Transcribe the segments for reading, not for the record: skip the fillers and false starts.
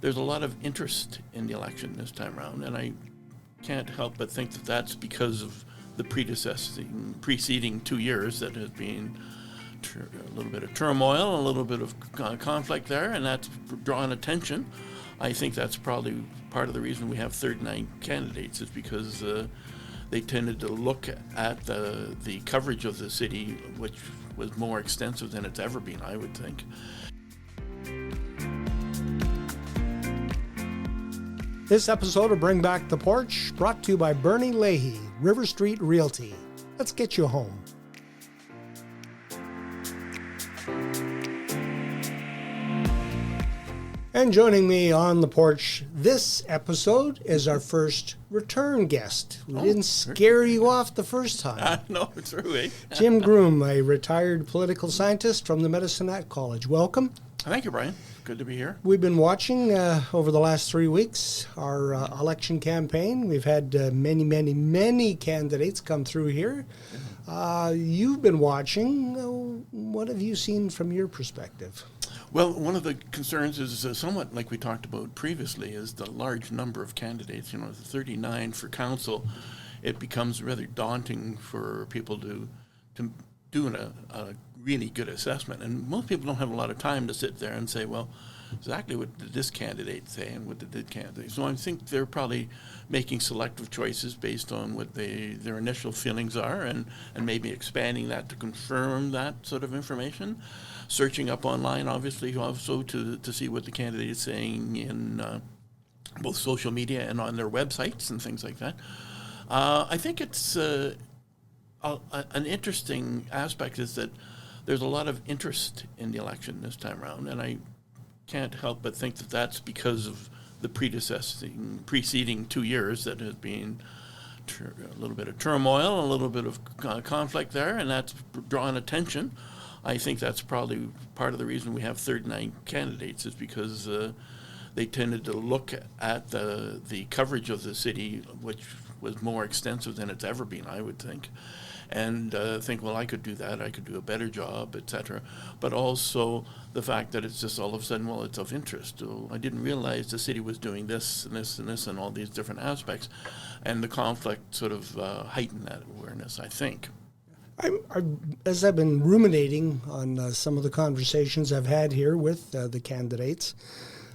there's a lot of interest in the election this time around, and I can't help but think that that's because of the preceding 2 years that has been a little bit of turmoil, a little bit of conflict there, and that's drawn attention. I think that's probably part of the reason we have 39 candidates is because they tended to look at the coverage of the city, which was more extensive than it's ever been, I would think. This episode of Bring Back the Porch brought to you by Bernie Leahy, River Street Realty. Let's get you home. And joining me on the porch this episode is our first return guest. We didn't scare you off the first time. No, it's true, eh? Jim Groom, a retired political scientist from the Medicine College. Welcome. Thank you, Brian. Good to be here. We've been watching over the last 3 weeks our election campaign. We've had many candidates come through here. You've been watching. What have you seen from your perspective? Well, one of the concerns is somewhat like we talked about previously, is the large number of candidates. 39 for council. It becomes rather daunting for people to do a really good assessment. And most people don't have a lot of time to sit there and say, well, exactly what did this candidate say and what did that candidate. So I think they're probably making selective choices based on what their initial feelings are and maybe expanding that to confirm that sort of information. Searching up online, obviously, also to see what the candidate is saying in both social media and on their websites and things like that. I think it's an interesting aspect is that there's a lot of interest in the election this time around, and I can't help but think that that's because of the preceding 2 years that has been a little bit of turmoil, a little bit of conflict there, and that's drawn attention. I think that's probably part of the reason we have 39 candidates is because they tended to look at the coverage of the city, which was more extensive than it's ever been, I would think, and think, well, I could do that, I could do a better job, etc. But also the fact that it's just all of a sudden, well, it's of interest. So I didn't realize the city was doing this and this and this and all these different aspects, and the conflict sort of heightened that awareness, I think. As I've been ruminating on some of the conversations I've had here with the candidates,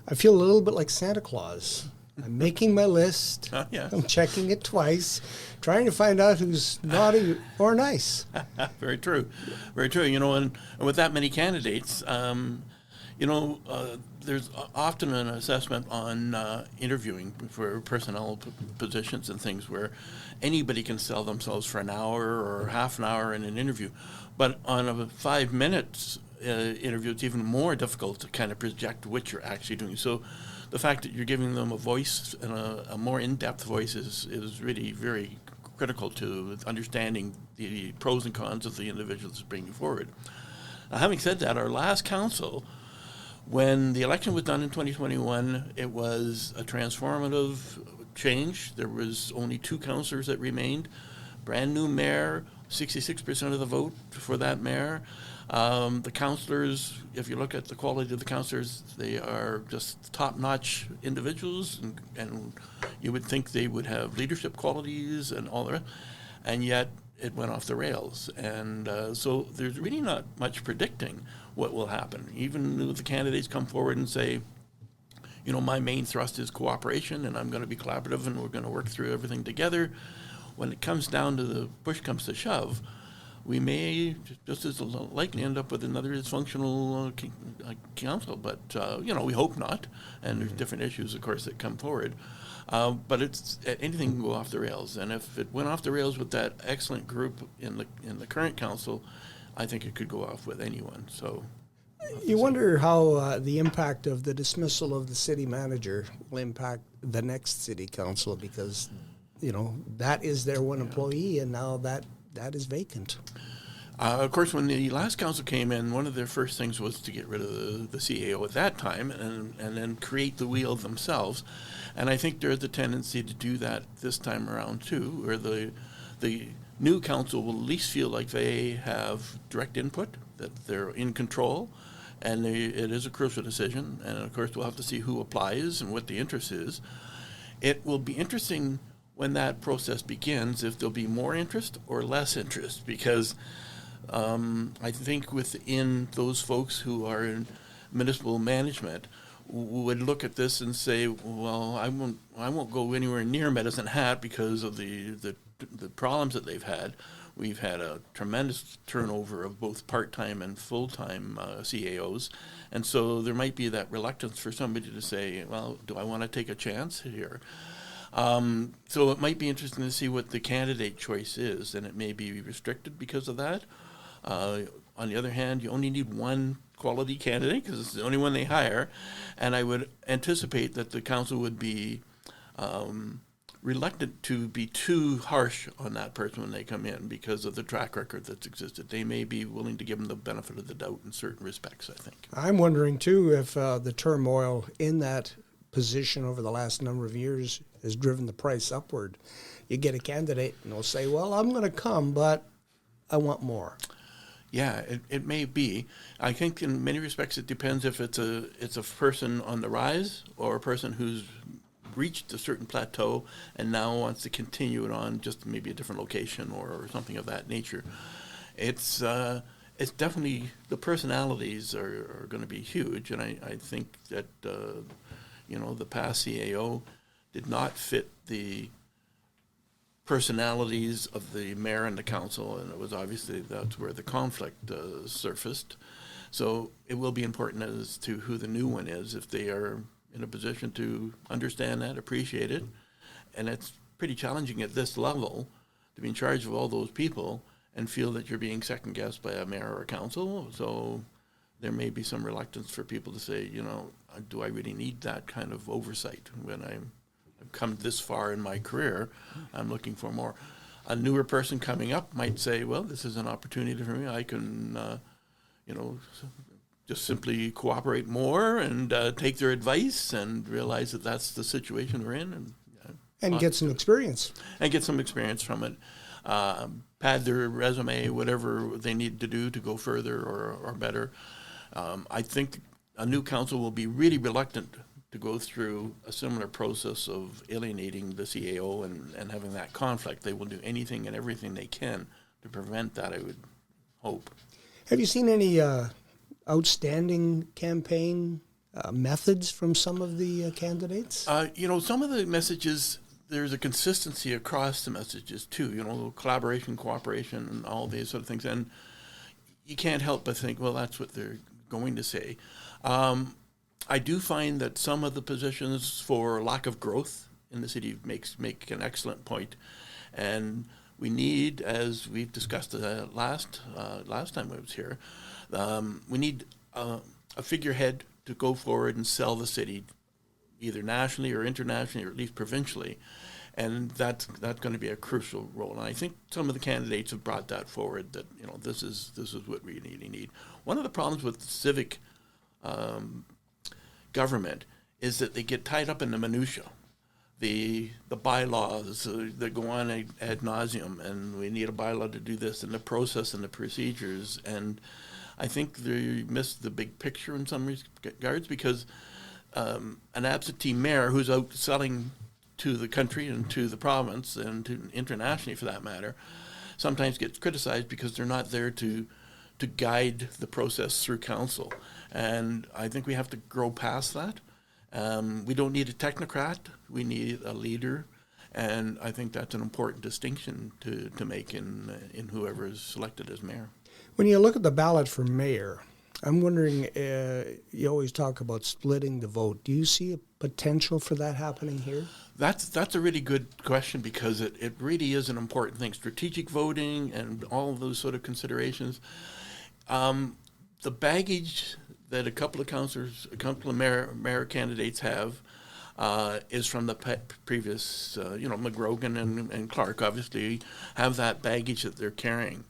I feel a little bit like Santa Claus. I'm making my list. Yes. I'm checking it twice, trying to find out who's naughty or nice. Very true. Very true. And with that many candidates, there's often an assessment on interviewing for personnel positions and things where anybody can sell themselves for an hour or half an hour in an interview. But on a 5 minutes interview, it's even more difficult to kind of project what you're actually doing. So the fact that you're giving them a voice and a more in-depth voice is really very critical to understanding the pros and cons of the individuals bringing forward. Now, having said that, our last council, when the election was done in 2021, it was a transformative change. There was only 2 councillors that remained. Brand new mayor, 66% of the vote for that mayor. The councillors, if you look at the quality of the councillors, they are just top-notch individuals, and you would think they would have leadership qualities and all the rest, and yet it went off the rails. And so there's really not much predicting what will happen. Even if the candidates come forward and say, my main thrust is cooperation, and I'm going to be collaborative, and we're going to work through everything together. When it comes down to the push comes to shove, we may just as likely end up with another dysfunctional council, but we hope not. And there's different issues, of course, that come forward. But anything can go off the rails, and if it went off the rails with that excellent group in the current council, I think it could go off with anyone. So you wonder how the impact of the dismissal of the city manager will impact the next city council, because that is their one employee, and now that is vacant. Of course, when the last council came in, one of their first things was to get rid of the CAO at that time and then create the wheel themselves. And I think there's a tendency to do that this time around too, where the new council will at least feel like they have direct input, that they're in control, and it is a crucial decision. And of course, we'll have to see who applies and what the interest is. It will be interesting when that process begins if there'll be more interest or less interest, because I think within those folks who are in municipal management would look at this and say, well, I won't go anywhere near Medicine Hat because of the problems that they've had. We've had a tremendous turnover of both part-time and full-time CAOs, and so there might be that reluctance for somebody to say, well, do I want to take a chance here? So it might be interesting to see what the candidate choice is, and it may be restricted because of that. On the other hand, you only need one quality candidate because it's the only one they hire, and I would anticipate that the council would be reluctant to be too harsh on that person when they come in because of the track record that's existed. They may be willing to give them the benefit of the doubt in certain respects, I think. I'm wondering, too, if the turmoil in that position over the last number of years has driven the price upward. You get a candidate and they'll say, well, I'm going to come, but I want more. Yeah, it may be. I think in many respects it depends if it's a person on the rise or a person who's reached a certain plateau and now wants to continue it on just maybe a different location or something of that nature. It's definitely, the personalities are going to be huge, and I think that the past CAO did not fit the personalities of the mayor and the council, and it was obviously that's where the conflict surfaced. So it will be important as to who the new one is, if they are in a position to understand that, appreciate it. And it's pretty challenging at this level to be in charge of all those people and feel that you're being second guessed by a mayor or a council. So there may be some reluctance for people to say, do I really need that kind of oversight when I've come this far in my career? I'm looking for more. A newer person coming up might say, well, this is an opportunity for me. I can, just simply cooperate more and take their advice and realize that that's the situation we're in. And get some experience. And get some experience from it. Pad their resume, whatever they need to do to go further or better. I think a new council will be really reluctant to go through a similar process of alienating the CAO and having that conflict. They will do anything and everything they can to prevent that, I would hope. Have you seen any outstanding campaign methods from some of the candidates? Some of the messages, there's a consistency across the messages too, collaboration, cooperation, and all these sort of things. And you can't help but think, well, that's what they're going to say. I do find that some of the positions for lack of growth in the city make an excellent point. And we need, as we've discussed last time I was here, we need a figurehead to go forward and sell the city, either nationally or internationally, or at least provincially. And that's going to be a crucial role. And I think some of the candidates have brought that forward, that this is what we really need. One of the problems with civic government is that they get tied up in the minutia, the bylaws that go on ad nauseum, and we need a bylaw to do this, and the process and the procedures. And I think they miss the big picture in some regards, because an absentee mayor who's out selling to the country and to the province and to internationally for that matter sometimes gets criticized because they're not there to guide the process through council. And I think we have to grow past that. We don't need a technocrat. We need a leader. And I think that's an important distinction to make in whoever is selected as mayor. When you look at the ballot for mayor, I'm wondering, you always talk about splitting the vote. Do you see a potential for that happening here? That's a really good question, because it really is an important thing. Strategic voting and all of those sort of considerations. The baggage that a couple of mayor candidates have is from the previous, McGrogan and Clark obviously have that baggage that they're carrying.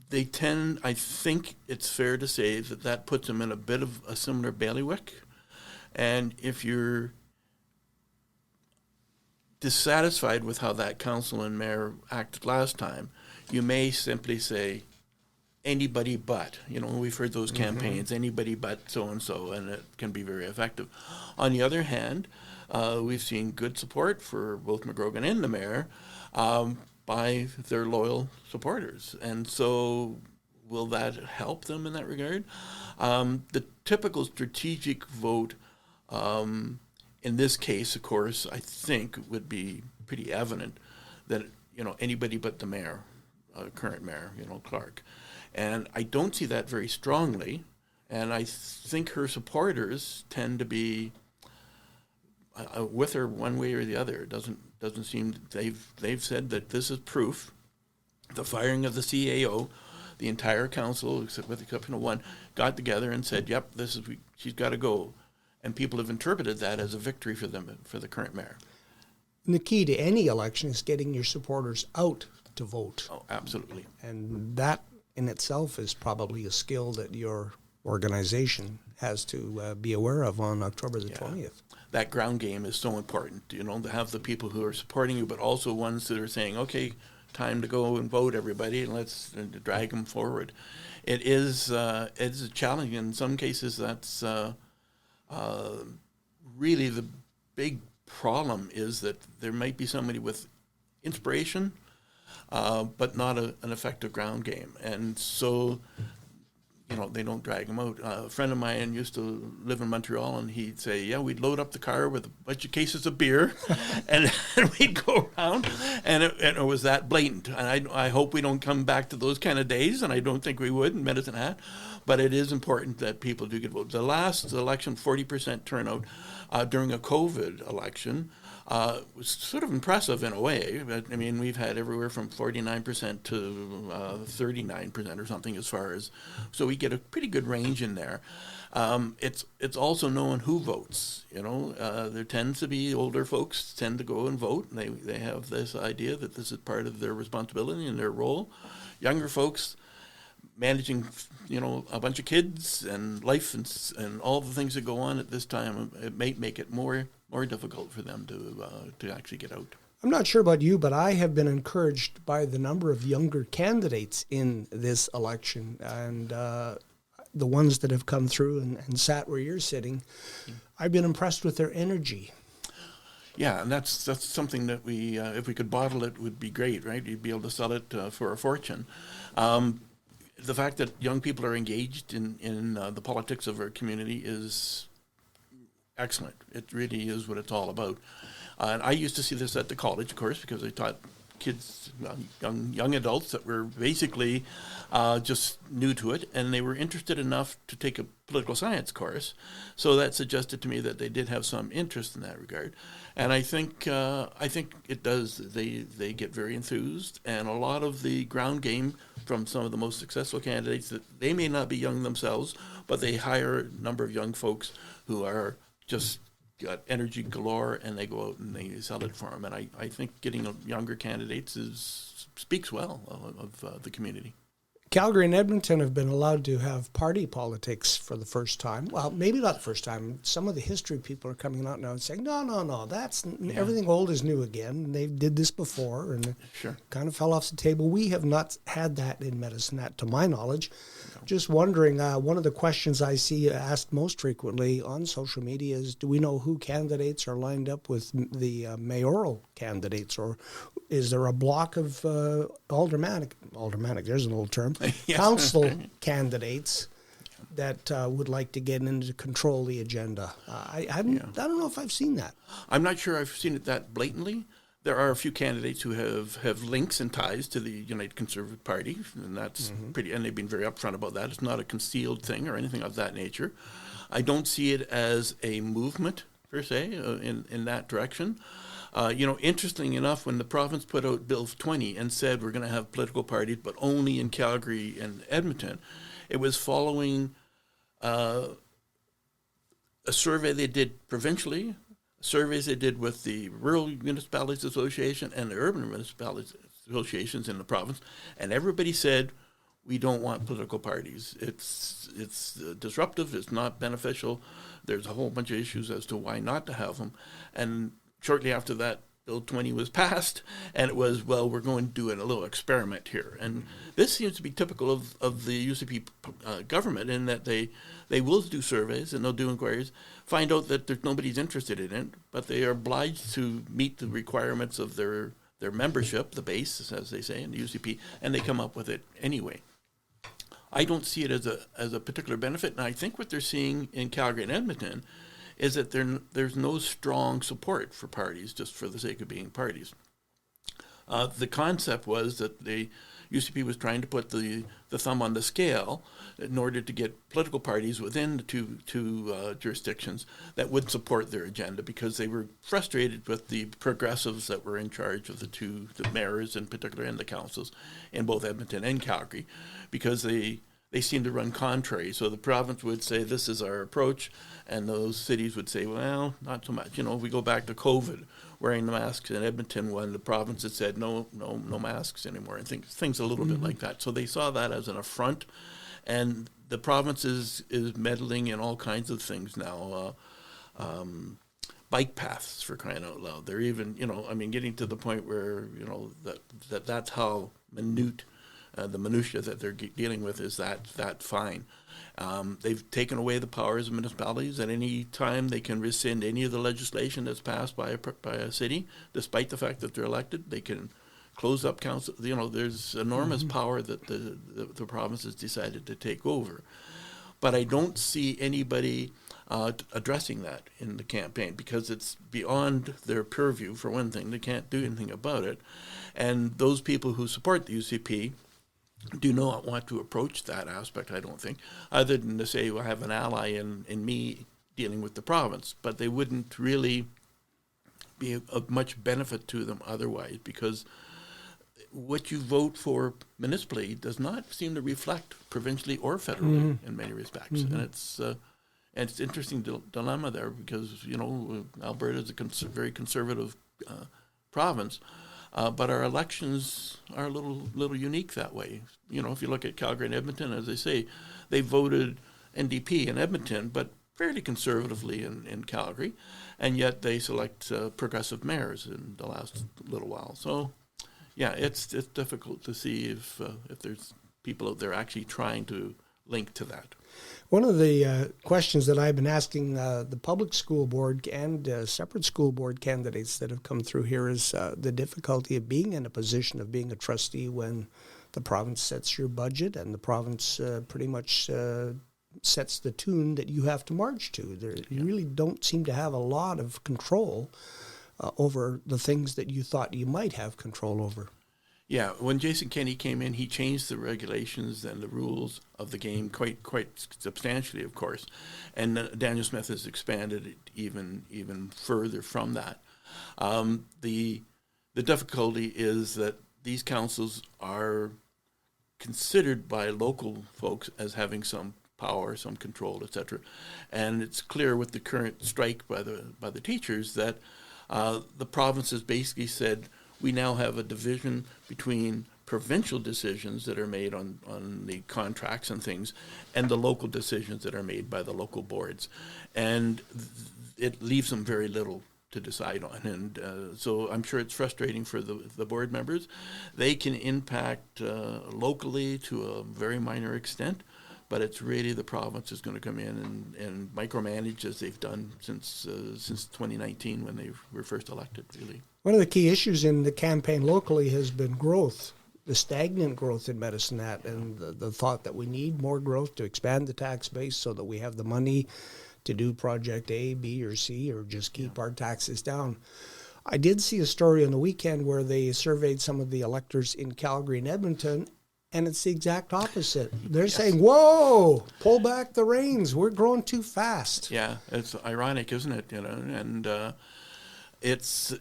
They tend, I think it's fair to say that puts them in a bit of a similar bailiwick. And if you're dissatisfied with how that council and mayor acted last time, you may simply say, anybody but. We've heard those campaigns, anybody but so-and-so, and it can be very effective. On the other hand, we've seen good support for both McGrogan and the mayor by their loyal supporters. And so will that help them in that regard? The typical strategic vote in this case, of course, I think would be pretty evident that, anybody but the mayor, current mayor, Clark. And I don't see that very strongly. And I think her supporters tend to be with her one way or the other. It doesn't seem they've said that this is proof. The firing of the CAO, the entire council, except with the exception of one, got together and said, "Yep, she's got to go," and people have interpreted that as a victory for them, for the current mayor. And the key to any election is getting your supporters out to vote. Oh, absolutely. And that in itself is probably a skill that your organization has to be aware of on October the 20th. That ground game is so important, to have the people who are supporting you, but also ones that are saying, okay, time to go and vote, everybody, and let's drag them forward. It's a challenge. In some cases, that's really the big problem, is that there might be somebody with inspiration, but not an effective ground game. And so, they don't drag them out. A friend of mine used to live in Montreal, and he'd say, yeah, we'd load up the car with a bunch of cases of beer, and we'd go around, and it was that blatant. And I hope we don't come back to those kind of days, and I don't think we would in Medicine Hat, but it is important that people do get votes. The last election, 40% turnout during a COVID election, was sort of impressive in a way. But, we've had everywhere from 49% to 39% or something as far as, so we get a pretty good range in there. It's also knowing who votes. There tends to be older folks tend to go and vote, and they have this idea that this is part of their responsibility and their role. Younger folks, managing, a bunch of kids and life and all the things that go on at this time, it may make it more difficult for them to actually get out. I'm not sure about you, but I have been encouraged by the number of younger candidates in this election, and the ones that have come through and sat where you're sitting. I've been impressed with their energy. Yeah, and that's something that we, if we could bottle it, would be great, right? You'd be able to sell it for a fortune. The fact that young people are engaged in the politics of our community is excellent. It really is what it's all about. And I used to see this at the college, of course, because I taught kids, young adults that were basically just new to it, and they were interested enough to take a political science course. So that suggested to me that they did have some interest in that regard. And I think it does. They get very enthused, and a lot of the ground game from some of the most successful candidates, that they may not be young themselves, but they hire a number of young folks who are just got energy galore, and they go out and they sell it for them. And I think getting younger candidates speaks well of the community. Calgary and Edmonton have been allowed to have party politics for the first time. Well, maybe not the first time. Some of the history people are coming out now and saying, no, that's everything old is new again. And they did this before, and Sure. kind of fell off the table. We have not had that in Medicine Hat, to my knowledge. No. Just wondering, one of the questions I see asked most frequently on social media is, do we know who candidates are lined up with the mayoral candidates, or is there a block of aldermanic, there's an old term, yes. Council candidates that would like to get in to control the agenda? I don't know if I've seen that. I'm not sure I've seen it that blatantly. There are a few candidates who have links and ties to the United Conservative Party, and that's pretty, and they've been very upfront about that. It's not a concealed thing or anything of that nature. I don't see it as a movement, per se, in that direction. Interesting enough, when the province put out Bill 20 and said we're going to have political parties, but only in Calgary and Edmonton, it was following a survey they did provincially, surveys they did with the Rural Municipalities Association and the Urban Municipalities Associations in the province, and everybody said, we don't want political parties. It's disruptive, it's not beneficial. There's a whole bunch of issues as to why not to have them. And shortly after that Bill 20 was passed, and it was, well, we're going to do a little experiment here. And this seems to be typical of the UCP government in that they will do surveys and they'll do inquiries, find out that there's nobody's interested in it, but they are obliged to meet the requirements of their membership, the base, as they say, in the UCP, and they come up with it anyway. I don't see it as a particular benefit, and I think what they're seeing in Calgary and Edmonton is that there's no strong support for parties just for the sake of being parties. The concept was that the UCP was trying to put the thumb on the scale in order to get political parties within the two jurisdictions that would support their agenda, because they were frustrated with the progressives that were in charge of the mayors in particular and the councils in both Edmonton and Calgary, because they seemed to run contrary. So the province would say, this is our approach, and those cities would say, well, not so much. If we go back to COVID, wearing the masks in Edmonton, when the province had said no masks anymore, and things a little bit like that. So they saw that as an affront, and the province is meddling in all kinds of things now. Bike paths, for crying out loud. They're even, getting to the point where, that's how minute the minutia that they're dealing with is that fine. They've taken away the powers of municipalities. At any time, they can rescind any of the legislation that's passed by a city, despite the fact that they're elected. They can close up council. There's enormous power that the province has decided to take over. But I don't see anybody addressing that in the campaign, because it's beyond their purview, for one thing. They can't do anything about it. And those people who support the UCP do not want to approach that aspect, I don't think, other than to say, well, I have an ally in me dealing with the province. But they wouldn't really be of much benefit to them otherwise, because what you vote for municipally does not seem to reflect provincially or federally in many respects. And it's an interesting dilemma there, because, Alberta is a very conservative province. But our elections are a little unique that way. If you look at Calgary and Edmonton, as I say, they voted NDP in Edmonton, but fairly conservatively in Calgary, and yet they select progressive mayors in the last little while. So, yeah, it's difficult to see if there's people out there actually trying to link to that. One of the questions that I've been asking the public school board and separate school board candidates that have come through here is the difficulty of being in a position of being a trustee when the province sets your budget and the province pretty much sets the tune that you have to march to. You really don't seem to have a lot of control over the things that you thought you might have control over. Yeah, when Jason Kenney came in, he changed the regulations and the rules of the game quite substantially, of course. And Daniel Smith has expanded it even further from that. The difficulty is that these councils are considered by local folks as having some power, some control, etc. And it's clear with the current strike by the teachers that the province has basically said, we now have a division between provincial decisions that are made on the contracts and things and the local decisions that are made by the local boards. And it leaves them very little to decide on. And so I'm sure it's frustrating for the board members. They can impact locally to a very minor extent, but it's really the province is going to come in and micromanage, as they've done since 2019 when they were first elected, really. One of the key issues in the campaign locally has been growth, the stagnant growth in Medicine Hat, and the thought that we need more growth to expand the tax base so that we have the money to do project A, B, or C, or just keep our taxes down. I did see a story on the weekend where they surveyed some of the electors in Calgary and Edmonton, and it's the exact opposite. They're saying, whoa, pull back the reins. We're growing too fast. Yeah, it's ironic, isn't it? And it's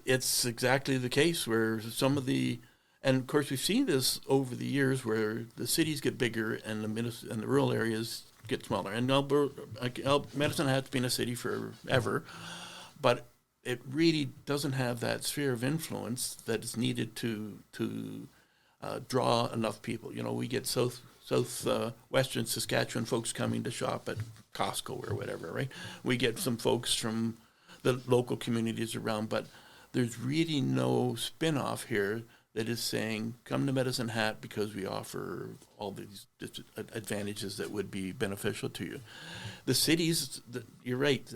exactly the case where some of the, and of course we've seen this over the years where the cities get bigger and the rural areas get smaller. And Medicine Hat's been a city forever, but it really doesn't have that sphere of influence that is needed to draw enough people. We get southwestern Saskatchewan folks coming to shop at Costco or whatever, right? We get some folks from the local communities around, but there's really no spin-off here that is saying, come to Medicine Hat because we offer all these advantages that would be beneficial to you. The cities, you're right,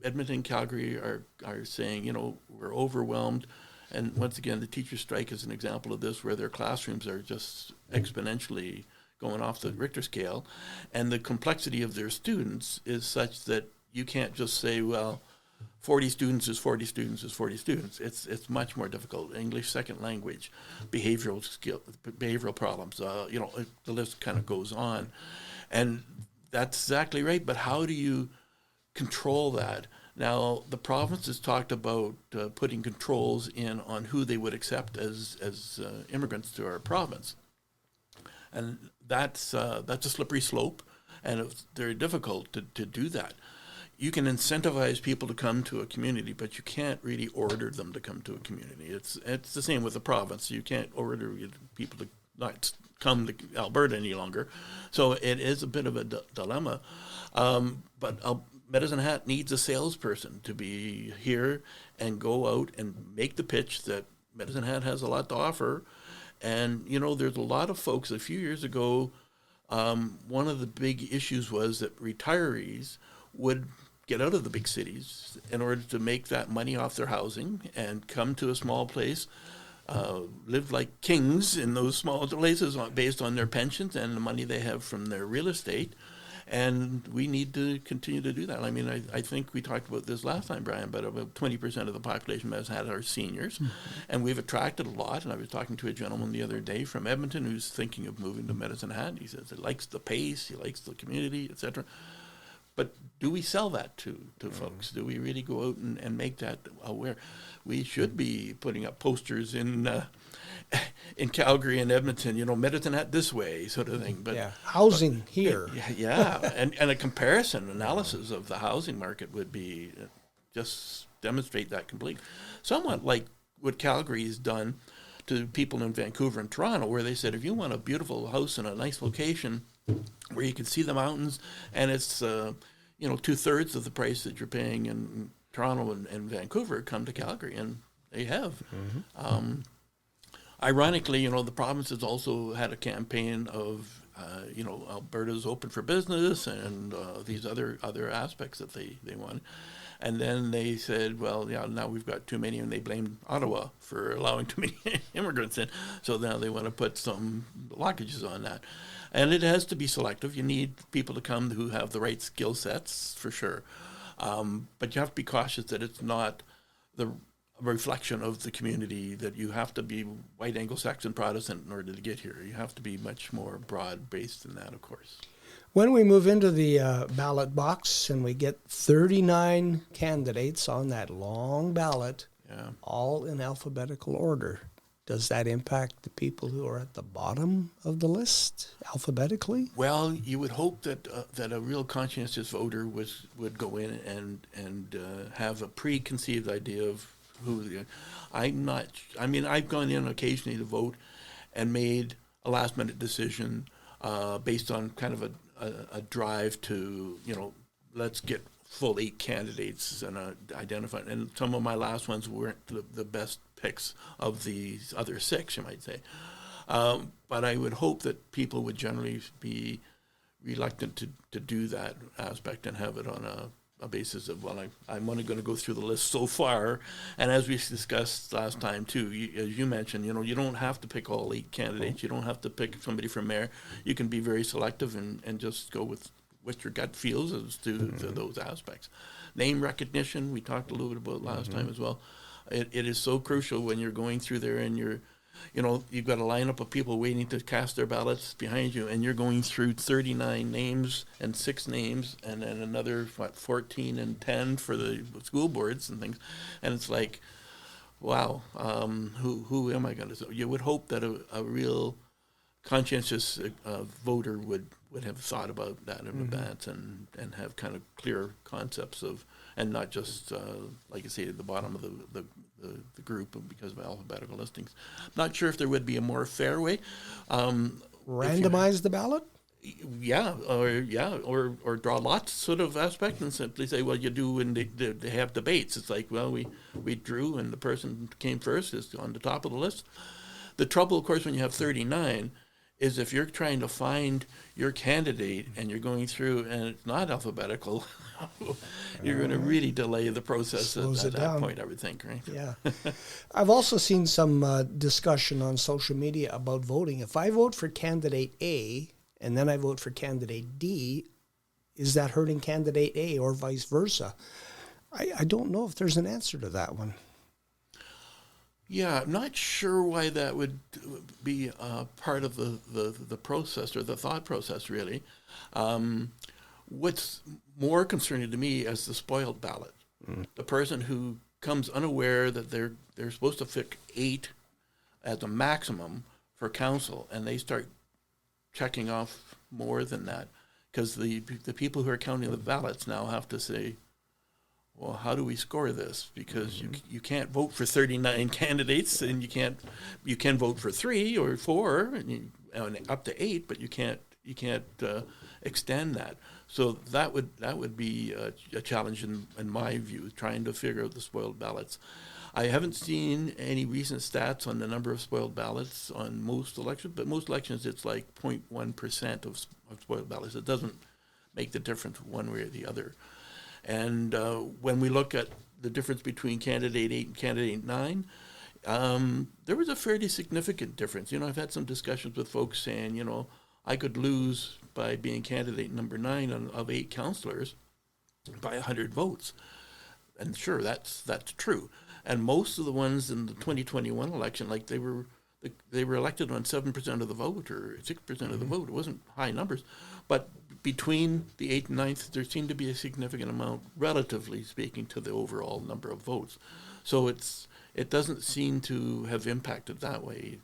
Edmonton, Calgary are saying, we're overwhelmed. And once again, the teacher strike is an example of this, where their classrooms are just exponentially going off the Richter scale. And the complexity of their students is such that you can't just say, well, 40 students is 40 students is 40 students. It's much more difficult. English second language, behavioral problems. The list kind of goes on, and that's exactly right. But how do you control that? Now, the province has talked about putting controls in on who they would accept as immigrants to our province, and that's a slippery slope, and it's very difficult to do that. You can incentivize people to come to a community, but you can't really order them to come to a community. It's the same with the province. You can't order people to not come to Alberta any longer. So it is a bit of a dilemma. But Medicine Hat needs a salesperson to be here and go out and make the pitch that Medicine Hat has a lot to offer. And, there's a lot of folks. A few years ago, one of the big issues was that retirees would get out of the big cities in order to make that money off their housing and come to a small place, live like kings in those small places based on their pensions and the money they have from their real estate. And we need to continue to do that. I mean, I think we talked about this last time, Brian, but about 20% of the population has had our seniors. Mm-hmm. And we've attracted a lot. And I was talking to a gentleman the other day from Edmonton who's thinking of moving to Medicine Hat. He says he likes the pace, he likes the community, etc. But do we sell that to folks? Do we really go out and make that aware? We should be putting up posters in Calgary and Edmonton, Medicine Hat this way, sort of thing. But housing here. Yeah, and a comparison analysis of the housing market would be just demonstrate that completely. Somewhat like what Calgary has done to people in Vancouver and Toronto, where they said, if you want a beautiful house in a nice location where you can see the mountains, and it's 2/3 of the price that you're paying in Toronto and Vancouver, come to Calgary, and they have. Mm-hmm. Ironically, the province has also had a campaign of Alberta's open for business and these other aspects that they want. And then they said, well, now we've got too many, and they blamed Ottawa for allowing too many immigrants in. So now they want to put some blockages on that. And it has to be selective. You need people to come who have the right skill sets, for sure. But you have to be cautious that it's not the reflection of the community, that you have to be white Anglo-Saxon Protestant in order to get here. You have to be much more broad-based than that, of course. When we move into the ballot box and we get 39 candidates on that long ballot, all in alphabetical order, does that impact the people who are at the bottom of the list alphabetically? Well, you would hope that a real conscientious voter would go in and have a preconceived idea of who. I've gone in occasionally to vote and made a last-minute decision based on kind of a drive to, let's get full 8 candidates and identify. And some of my last ones weren't the best picks of the other 6, you might say. But I would hope that people would generally be reluctant to do that aspect and have it on a basis of, well, I'm only going to go through the list so far. And as we discussed last time, too, as you mentioned, you don't have to pick all 8 candidates. You don't have to pick somebody from mayor. You can be very selective and just go with what your gut feels as to those aspects. Name recognition, we talked a little bit about last time as well. It is so crucial when you're going through there and you've got a lineup of people waiting to cast their ballots behind you, and you're going through 39 names and 6 names, and then another 14 and 10 for the school boards and things, and it's like, wow, who am I going to? So you would hope that a real conscientious voter would have thought about that in advance and have kind of clear concepts of, and not just like I say, at the bottom of the group because of alphabetical listings. I'm not sure if there would be a more fair way. Randomize the ballot? or draw lots sort of aspect and simply say, well, you do when they have debates. It's like, well, we drew and the person came first is on the top of the list. The trouble, of course, when you have 39 is if you're trying to find your candidate and you're going through and it's not alphabetical, you're going to really delay the process at that point, I would think, right? Yeah. I've also seen some discussion on social media about voting. If I vote for candidate A and then I vote for candidate D, is that hurting candidate A or vice versa? I don't know if there's an answer to that one. Yeah, I'm not sure why that would be part of the process or the thought process, really. What's more concerning to me is the spoiled ballot. The person who comes unaware that they're supposed to pick 8 as a maximum for council, and they start checking off more than that, because the people who are counting the ballots now have to say, well, how do we score this? Because you can't vote for 39 candidates, and you can vote for 3 or 4 and up to 8, but you can't extend that. So that would be a challenge in my view, trying to figure out the spoiled ballots. I haven't seen any recent stats on the number of spoiled ballots on most elections, but most elections it's like 0.1% of spoiled ballots. It doesn't make the difference one way or the other. And when we look at the difference between candidate 8 and candidate 9, there was a fairly significant difference. I've had some discussions with folks saying, I could lose by being candidate number 9 of 8 councillors by 100 votes. And sure, that's true. And most of the ones in the 2021 election, like they were elected on 7% of the vote or 6% of the vote. It wasn't high numbers, but between the 8th and 9th, there seemed to be a significant amount, relatively speaking, to the overall number of votes. So it doesn't seem to have impacted that way,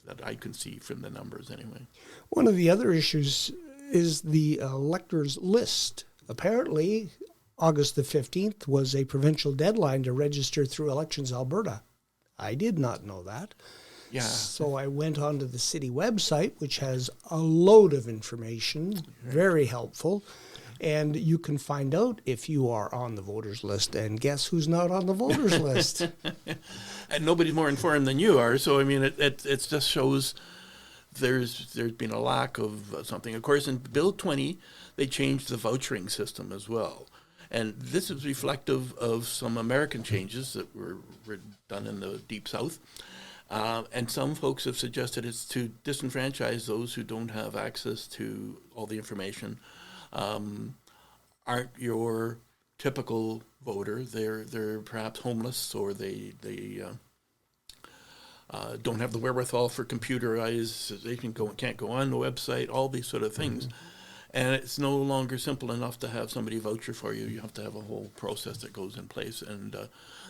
that I can see from the numbers anyway. One of the other issues is the electors list. Apparently, August the 15th was a provincial deadline to register through Elections Alberta. I did not know that. Yeah. So I went onto the city website, which has a load of information, very helpful. And you can find out if you are on the voters list. And guess who's not on the voters list? And nobody's more informed than you are. So, I mean, it just shows there's been a lack of something. Of course, in Bill 20, they changed the vouchering system as well. And this is reflective of some American changes that were done in the Deep South. And some folks have suggested it's to disenfranchise those who don't have access to all the information. Aren't your typical voter. They're perhaps homeless, or they don't have the wherewithal for computerized. They can't go on the website. All these sort of things. Mm-hmm. And it's no longer simple enough to have somebody voucher for you. You have to have a whole process that goes in place. And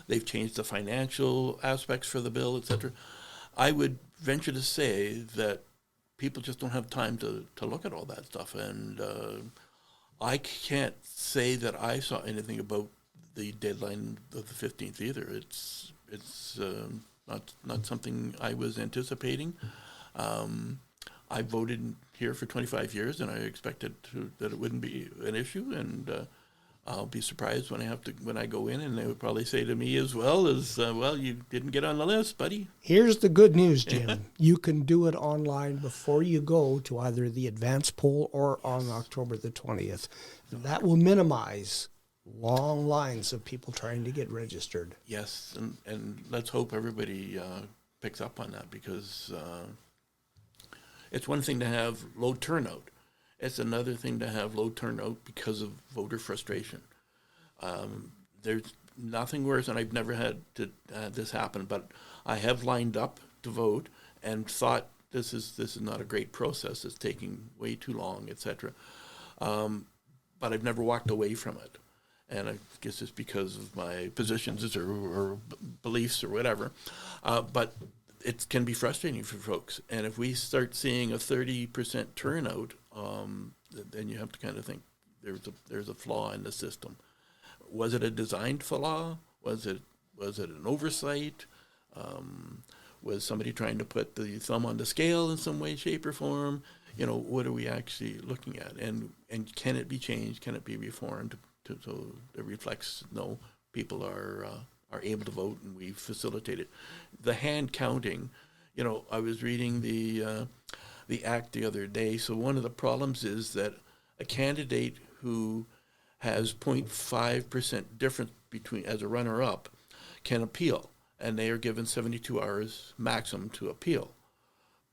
they've changed the financial aspects for the bill, et cetera. I would venture to say that people just don't have time to look at all that stuff. And I can't say that I saw anything about the deadline of the 15th either. It's not something I was anticipating. I voted here for 25 years, and I expected that it wouldn't be an issue. And I'll be surprised when I go in, and they would probably say to me as well as, "Well, you didn't get on the list, buddy." Here's the good news, Jim. You can do it online before you go to either the advance poll or on October the 20th. That will minimize long lines of people trying to get registered. Yes, and let's hope everybody picks up on that, because it's one thing to have low turnout. It's another thing to have low turnout because of voter frustration. There's nothing worse, and I've never had this happen, but I have lined up to vote and thought this is not a great process. It's taking way too long, etc. But I've never walked away from it. And I guess it's because of my positions or beliefs or whatever. But it can be frustrating for folks. And if we start seeing a 30% turnout, then you have to kind of think there's a flaw in the system. Was it a designed flaw? Was it an oversight? Was somebody trying to put the thumb on the scale in some way, shape, or form? what are we actually looking at? And can it be changed? Can it be reformed so it reflects, no, people are able to vote and we facilitate it. The hand counting, I was reading the act the other day. So one of the problems is that a candidate who has 0.5% difference between as a runner-up can appeal, and they are given 72 hours maximum to appeal.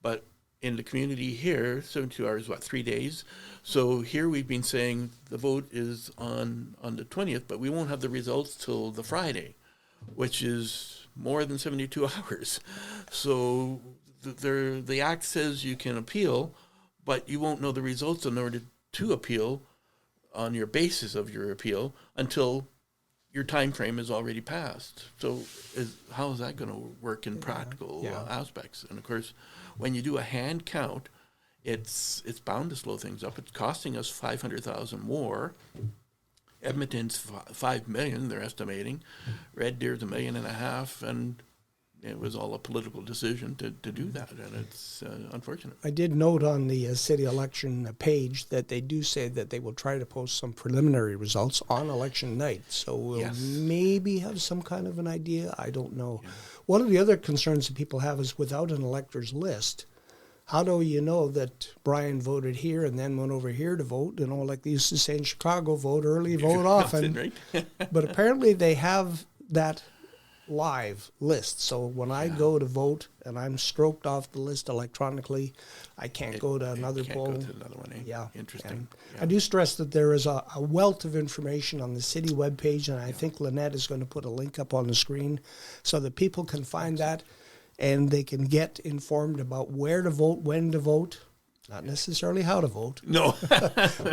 But in the community here, 72 hours, 3 days? So here we've been saying the vote is on the 20th, but we won't have the results till the Friday, which is more than 72 hours. So the act says you can appeal, but you won't know the results in order to appeal on your basis of your appeal until your time frame is already passed. So how is that going to work in practical aspects? And of course, when you do a hand count, it's bound to slow things up. It's costing us $500,000 more. Edmonton's $5 million, they're estimating. Red Deer's $1.5 million, and it was all a political decision to do that, and it's unfortunate. I did note on the city election page that they do say that they will try to post some preliminary results on election night. So we'll maybe have some kind of an idea. I don't know. Yeah. One of the other concerns that people have is without an electors list, how do you know that Brian voted here and then went over here to vote? Like they used to say in Chicago, vote early, vote often. Right? But apparently they have that live list. So when I go to vote and I'm stroked off the list electronically, I can't go to another poll. Go to another one, eh? Yeah. Interesting. I do stress that there is a wealth of information on the city webpage, and I think Lynette is going to put a link up on the screen so that people can find that and they can get informed about where to vote, when to vote. Not necessarily how to vote. No.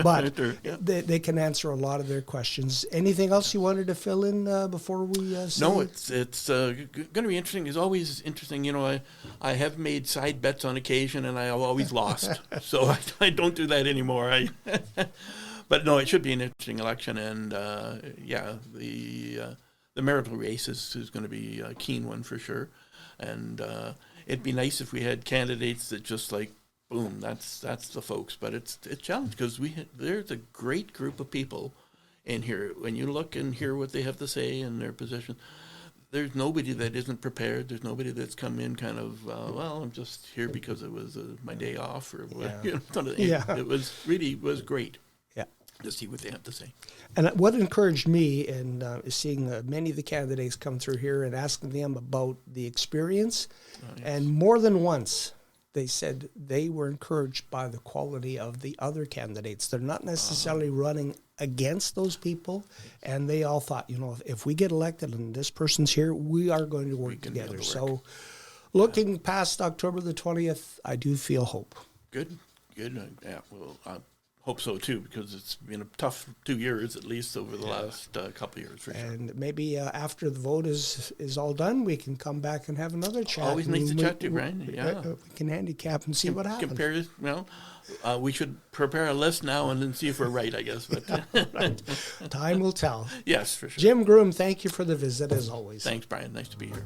But they can answer a lot of their questions. Anything else you wanted to fill in before we say? No, it's going to be interesting. It's always interesting. I have made side bets on occasion, and I have always lost. So I don't do that anymore. But no, it should be an interesting election. And, the marital race is going to be a keen one for sure. And it'd be nice if we had candidates that just boom, that's the folks. But it's a challenge because there's a great group of people in here. When you look and hear what they have to say and their position, there's nobody that isn't prepared. There's nobody that's come in kind of, I'm just here because it was my day off or what. It was great. Yeah, to see what they have to say. And what encouraged me is seeing many of the candidates come through here and asking them about the experience, and more than once. They said they were encouraged by the quality of the other candidates. They're not necessarily running against those people, and they all thought, if we get elected and this person's here, we are going to work together. So looking past October the 20th, I do feel hope. Good. I hope so, too, because it's been a tough 2 years, at least, over the last couple of years, for sure. And maybe after the vote is all done, we can come back and have another chat. Always nice to chat to you, Brian. Yeah. We can handicap and see what happens. We should prepare a list now and then see if we're right, I guess. But right. Time will tell. Yes, for sure. Jim Groom, thank you for the visit, as always. Thanks, Brian. Nice to be here.